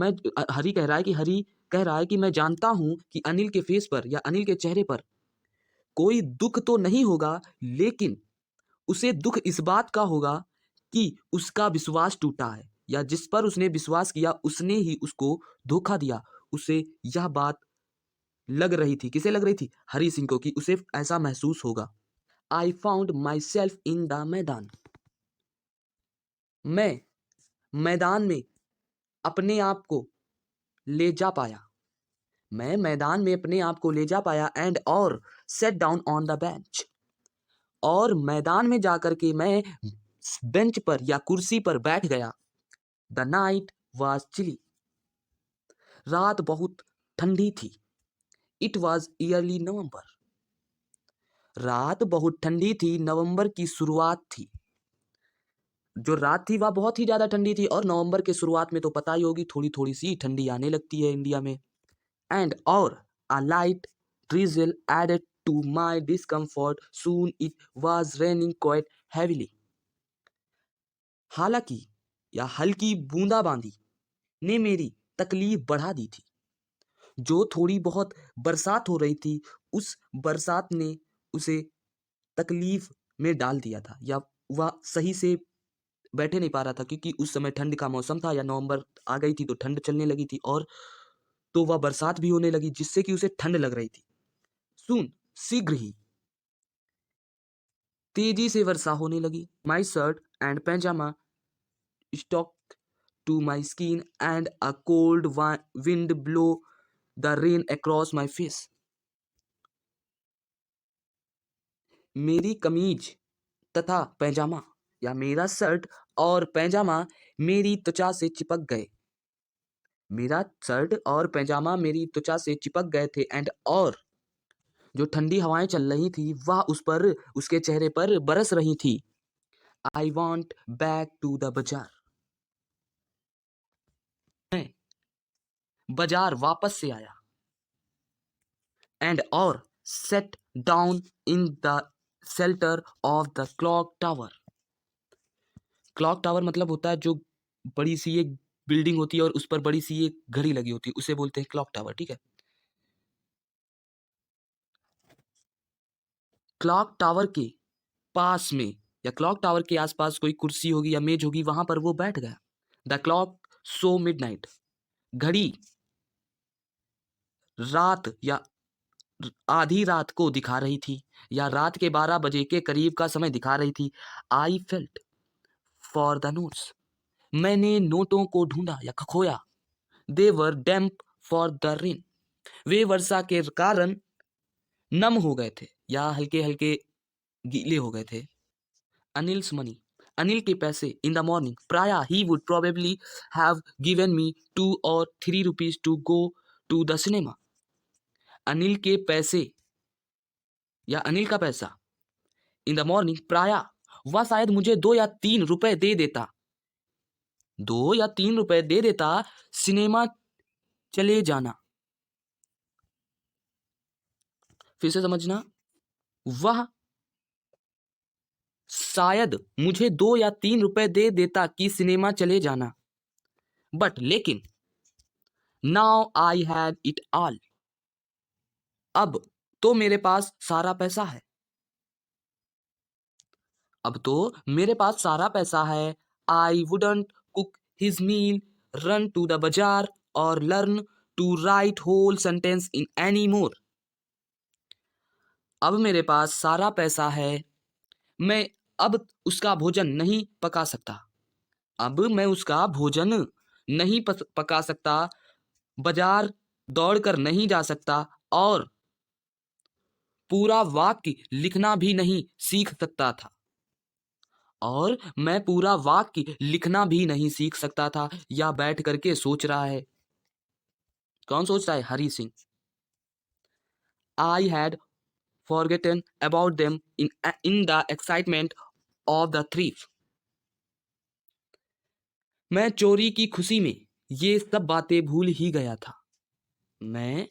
A: हरी कह रहा है कि हरी कह रहा है कि मैं जानता हूं कि अनिल के फेस पर या अनिल के चेहरे पर कोई दुख तो नहीं होगा, लेकिन उसे दुख इस बात का होगा कि उसका विश्वास टूटा है या जिस पर उसने विश्वास किया उसने ही उसको धोखा दिया। उसे यह बात लग रही थी। किसे लग रही थी? हरी सिंह को, कि उसे ऐसा महसूस होगा। I found my self in the मैदान। मैं मैदान में अपने आप को ले जा पाया। मैं मैदान में अपने आप को ले जा पाया एंड और sat down on the bench. और मैदान में जाकर के मैं बेंच पर या कुर्सी पर बैठ गया। The night was chilly. रात बहुत ठंडी थी। It was early November. रात बहुत ठंडी थी, नवंबर की शुरुआत थी। जो रात थी वह बहुत ही ज्यादा ठंडी थी और नवंबर के शुरुआत में तो पता ही होगी थोड़ी थोड़ी सी ठंडी आने लगती है इंडिया में। एंड और a light drizzle added to my discomfort. Soon it was raining quite heavily. हालांकि या हल्की बूंदाबांदी ने मेरी तकलीफ बढ़ा दी थी। जो थोड़ी बहुत बरसात हो रही थी उस बरसात ने उसे तकलीफ में डाल दिया था या वह सही से बैठे नहीं पा रहा था क्योंकि उस समय ठंड का मौसम था या नवंबर आ गई थी तो ठंड चलने लगी थी और तो वह बरसात भी होने लगी जिससे कि उसे ठंड लग रही थी। सुन शीघ्र ही तेजी से वर्षा होने लगी। My shirt and pyjama stuck to my skin and a cold wind blow the rain across my face. मेरी कमीज तथा पैजामा या मेरा शर्ट और पैजामा मेरी त्वचा से चिपक गए। मेरा शर्ट और पैजामा मेरी त्वचा से चिपक गए थे एंड और जो ठंडी हवाएं चल रही थी वह उस पर उसके चेहरे पर बरस रही थी। I went back to the bazaar. मैं बाजार वापस से आया एंड और sat down in the shelter of the clock tower. Clock tower मतलब होता है जो बड़ी सी एक बिल्डिंग होती है और उस पर बड़ी सी एक घड़ी लगी होती है, उसे बोलते हैं क्लॉक टावर। ठीक है। क्लॉक टावर के पास में या क्लॉक टावर के आसपास कोई कुर्सी होगी या मेज होगी, वहां पर वो बैठ गया। The clock so midnight. घड़ी रात या आधी रात को दिखा रही थी या रात के 12 बजे के करीब का समय दिखा रही थी। I felt for the notes. मैंने नोटों को ढूंढा या खोया। दे वर डैम्प फॉर द रेन। वे वर्षा के कारण नम हो गए थे या हल्के हल्के गीले हो गए थे। अनिल्स मनी। अनिल के पैसे इन द मॉर्निंग प्रायः he would probably have given me 2 or 3 rupees to go to the cinema. Anil के पैसे या अनिल का पैसा इन द मॉर्निंग प्रायः वह शायद मुझे 2 या 3 रुपए दे देता, 2 या 3 रुपए दे देता सिनेमा चले जाना। फिर से समझना, वह शायद मुझे 2 या 3 रुपए दे देता कि सिनेमा चले जाना। बट लेकिन now I had it all, अब तो मेरे पास सारा पैसा है, अब तो मेरे पास सारा पैसा है। I wouldn't cook his meal, run to the bazaar or learn to write whole sentence in any more. अब मेरे पास सारा पैसा है, मैं अब उसका भोजन नहीं पका सकता, अब मैं उसका भोजन नहीं पका सकता, बाजार दौड़कर नहीं जा सकता और पूरा वाक्य लिखना भी नहीं सीख सकता था, और मैं पूरा वाक्य लिखना भी नहीं सीख सकता था। या बैठ करके सोच रहा है, कौन सोच रहा है? Hari Singh. I had forgotten about them in the excitement of the थ्रीफ। मैं चोरी की खुशी में ये सब बातें भूल ही गया था, मैं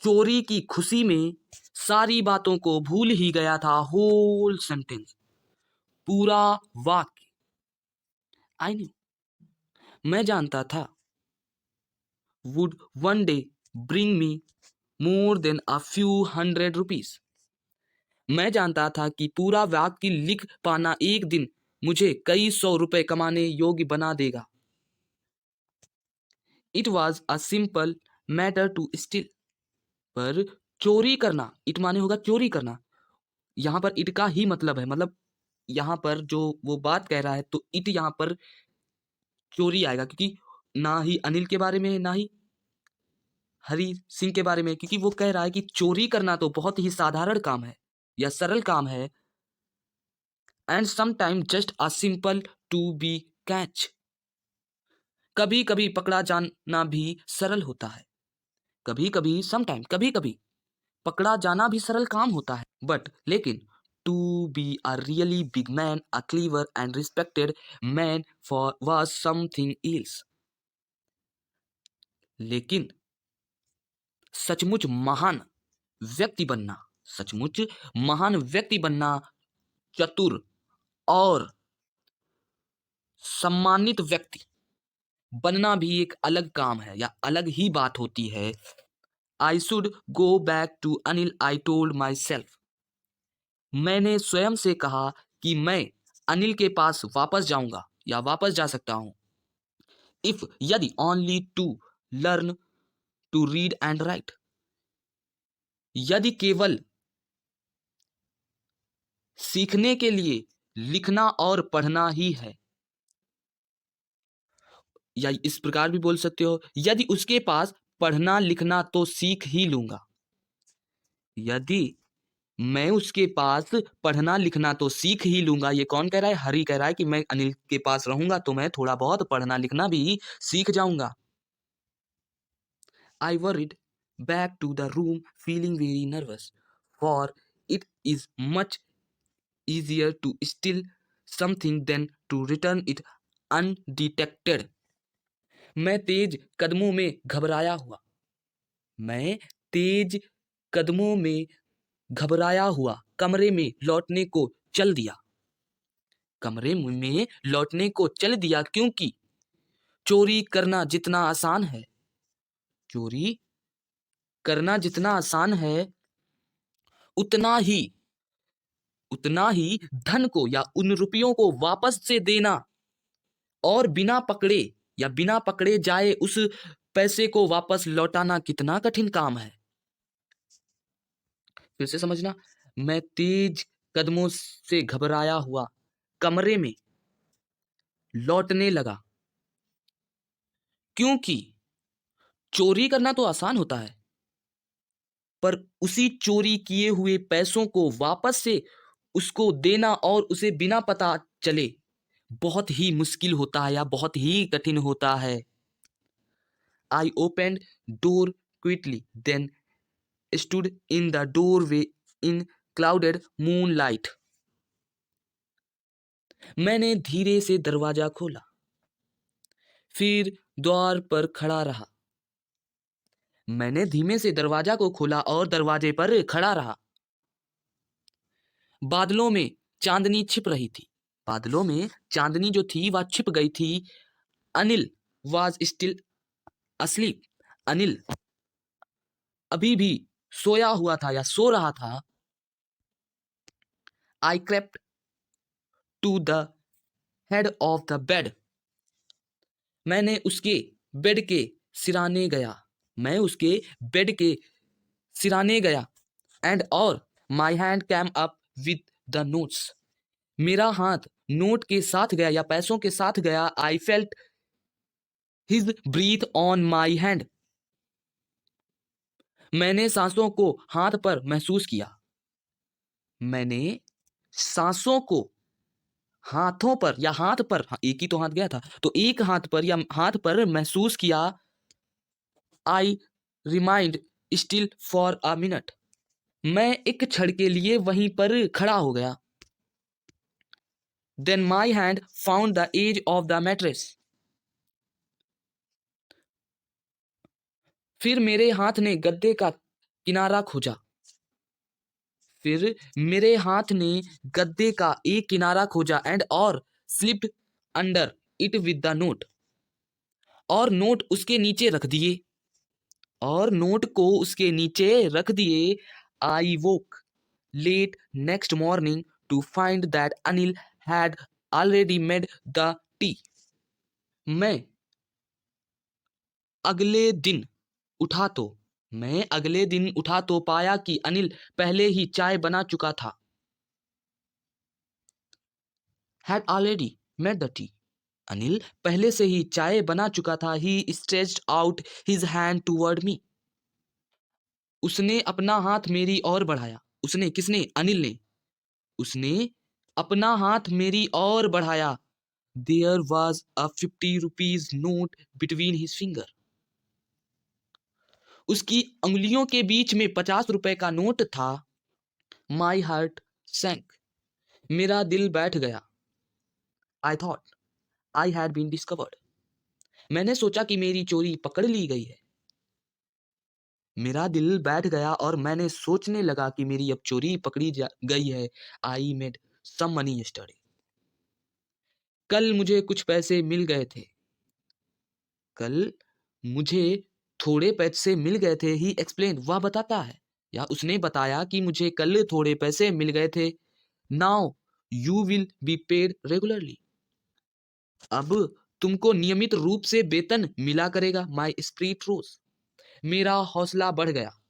A: चोरी की खुशी में सारी बातों को भूल ही गया था। होल सेंटेंस, पूरा वाक्य। आई न्यू, मैं जानता था, would one day bring me more than a few 100 rupees। मैं जानता था कि पूरा वाक्य लिख पाना एक दिन मुझे कई 100 रुपए कमाने योग्य बना देगा। It was a simple matter to steal, पर चोरी करना, इट माने होगा चोरी करना, यहां पर इट का ही मतलब है, मतलब यहां पर जो वो बात कह रहा है तो इट यहां पर चोरी आएगा, क्योंकि ना ही अनिल के बारे में है ना ही हरी सिंह के बारे में, क्योंकि वो कह रहा है कि चोरी करना तो बहुत ही साधारण काम है या सरल काम है। And sometime just a simple to be catch, कभी कभी पकड़ा जाना भी सरल होता है, कभी कभी समटाइम कभी कभी पकड़ा जाना भी सरल काम होता है। बट लेकिन to be a really big man, a clever and respected man for was something else. लेकिन सचमुच महान व्यक्ति बनना, सचमुच महान व्यक्ति बनना, चतुर और सम्मानित व्यक्ति बनना भी एक अलग काम है या अलग ही बात होती है। I should go back to Anil, I told my self. मैंने स्वयं से कहा कि मैं अनिल के पास वापस जाऊंगा या वापस जा सकता हूं। इफ, यदि, only to learn to read and write, यदि केवल सीखने के लिए लिखना और पढ़ना ही है, या इस प्रकार भी बोल सकते हो, यदि उसके पास पढ़ना लिखना तो सीख ही लूंगा। यदि मैं उसके पास पढ़ना लिखना तो सीख ही लूंगा, ये कौन कह रहा है? हरी कह रहा है कि मैं अनिल के पास रहूंगा तो मैं थोड़ा बहुत पढ़ना लिखना भी सीख जाऊंगा। I worried back to the room feeling very nervous, for it is much easier to steal something than to return it undetected। मैं तेज कदमों में घबराया हुआ, मैं तेज कदमों में घबराया हुआ कमरे में लौटने को चल दिया, कमरे में लौटने को चल दिया, क्योंकि चोरी करना जितना आसान है, चोरी करना जितना आसान है, उतना ही धन को या उन रुपयों को वापस से देना और बिना पकड़े जाए उस पैसे को वापस लौटाना कितना कठिन काम है। फिर से समझना, मैं तेज कदमों से घबराया हुआ कमरे में लौटने लगा, क्योंकि चोरी करना तो आसान होता है, पर उसी चोरी किए हुए पैसों को वापस से उसको देना और उसे बिना पता चले बहुत ही मुश्किल होता है या बहुत ही कठिन होता है। I open door quickly then stood in the doorway in clouded moonlight. मैंने धीरे से दरवाजा खोला, फिर द्वार पर खड़ा रहा। मैंने धीमे से दरवाजा को खोला और दरवाजे पर खड़ा रहा। बादलों में चांदनी छिप रही थी। बादलों में चांदनी जो थी वह छिप गई थी। Anil was still asleep। Anil अभी भी सोया हुआ था या सो रहा था। I crept to the head of the bed. मैंने उसके बेड के सिराने गया। मैं उसके बेड के सिराने गया। एंड और my hand cam up with the notes. मेरा हाथ नोट के साथ गया या पैसों के साथ गया। I felt his breath on my hand. मैंने सांसों को हाथ पर महसूस किया। मैंने सांसों को हाथों पर या हाथ पर, एक ही तो हाथ गया था, तो एक हाथ पर या हाथ पर महसूस किया। I remind still for a minute. मैं एक क्षण के लिए वहीं पर खड़ा हो गया। Then my hand found the edge of the mattress. फिर मेरे हाथ ने गद्दे का किनारा खोजा। फिर मेरे हाथ ने गद्दे का एक किनारा खोजा। एंड और slipped under it with the note. और नोट उसके नीचे रख दिए। और नोट को उसके नीचे रख दिए। I woke late next morning to find that Anil had already made the tea. मैं अगले दिन उठा तो पाया कि अनिल पहले ही चाय बना चुका था। Had already made the tea. Anil पहले से ही चाय बना चुका था। He stretched out his hand toward me. उसने अपना हाथ मेरी ओर बढ़ाया। उसने, किसने? अनिल ने। उसने अपना हाथ मेरी ओर बढ़ाया। There was a 50 rupees note between his finger. उसकी अंगुलियों के बीच में 50 रुपए का नोट था। My heart sank. मेरा दिल बैठ गया। I thought I had been discovered. मैंने सोचा कि मेरी चोरी पकड़ ली गई है। मेरा दिल बैठ गया और मैंने सोचने लगा कि मेरी अब चोरी पकड़ी गई है। I made some money yesterday. कल मुझे कुछ पैसे मिल गए थे। कल मुझे थोड़े पैसे मिल गए थे। ही एक्सप्लेन, वह बताता है या उसने बताया कि मुझे कल थोड़े पैसे मिल गए थे। Now you will be paid regularly. अब तुमको नियमित रूप से वेतन मिला करेगा। माई स्प्रिट रोज। मेरा हौसला बढ़ गया।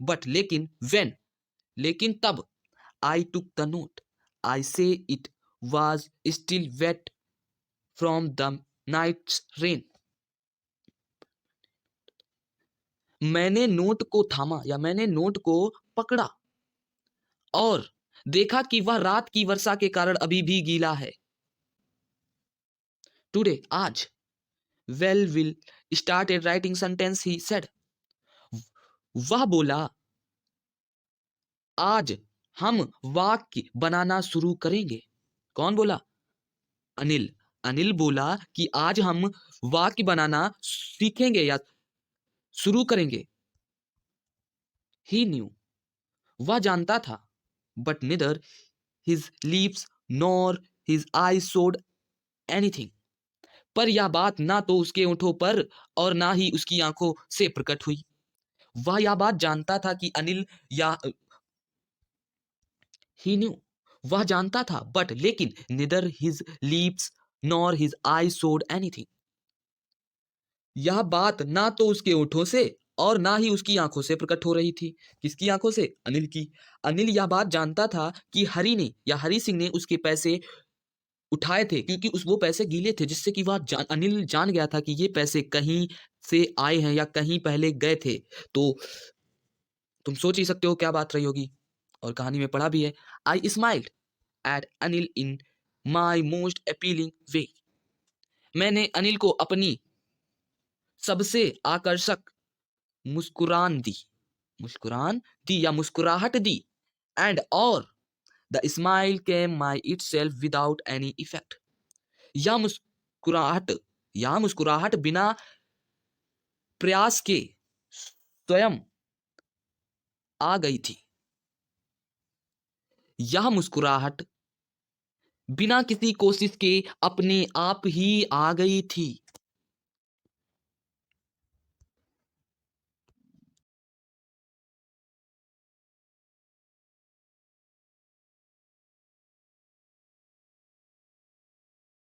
A: बट लेकिन वेन, लेकिन तब आई took the note. I saw it was still wet from the night's rain. मैंने नोट को थामा या मैंने नोट को पकड़ा और देखा कि वह रात की वर्षा के कारण अभी भी गीला है। टुडे, आज। Well will started writing sentence, he said. वह बोला, आज हम वाक्य बनाना शुरू करेंगे। कौन बोला? अनिल। अनिल बोला कि आज हम वाक्य बनाना सीखेंगे या शुरू करेंगे। He knew. वह जानता था। But neither his lips nor his eyes showed anything. पर यह बात ना तो उसके होठों पर और ना ही उसकी आंखों से प्रकट हुई। वह यह बात जानता था कि अनिल या ही न्यू, वह जानता था। बट लेकिन neither his lips nor his eye showed anything. यह बात ना तो उसके होठों से और ना ही उसकी आंखों से प्रकट हो रही थी। किसकी आंखों से? अनिल की। अनिल यह बात जानता था कि हरि ने या हरि सिंह ने उसके पैसे उठाए थे, क्योंकि वो पैसे गीले थे, जिससे कि अनिल जान गया था कि ये पैसे कहीं से आए हैं या कहीं पहले गए थे। तो तुम सोच ही सकते हो क्या बात रही होगी, और कहानी में पढ़ा भी है। I smiled at Anil in my most appealing way. मैंने अनिल को अपनी सबसे आकर्षक मुस्कुरान दी या मुस्कुराहट दी। एंड और the smile came my it self without any effect. यह मुस्कुराहट बिना प्रयास के स्वयं आ गई थी। यह मुस्कुराहट बिना किसी कोशिश के अपने आप ही आ गई थी।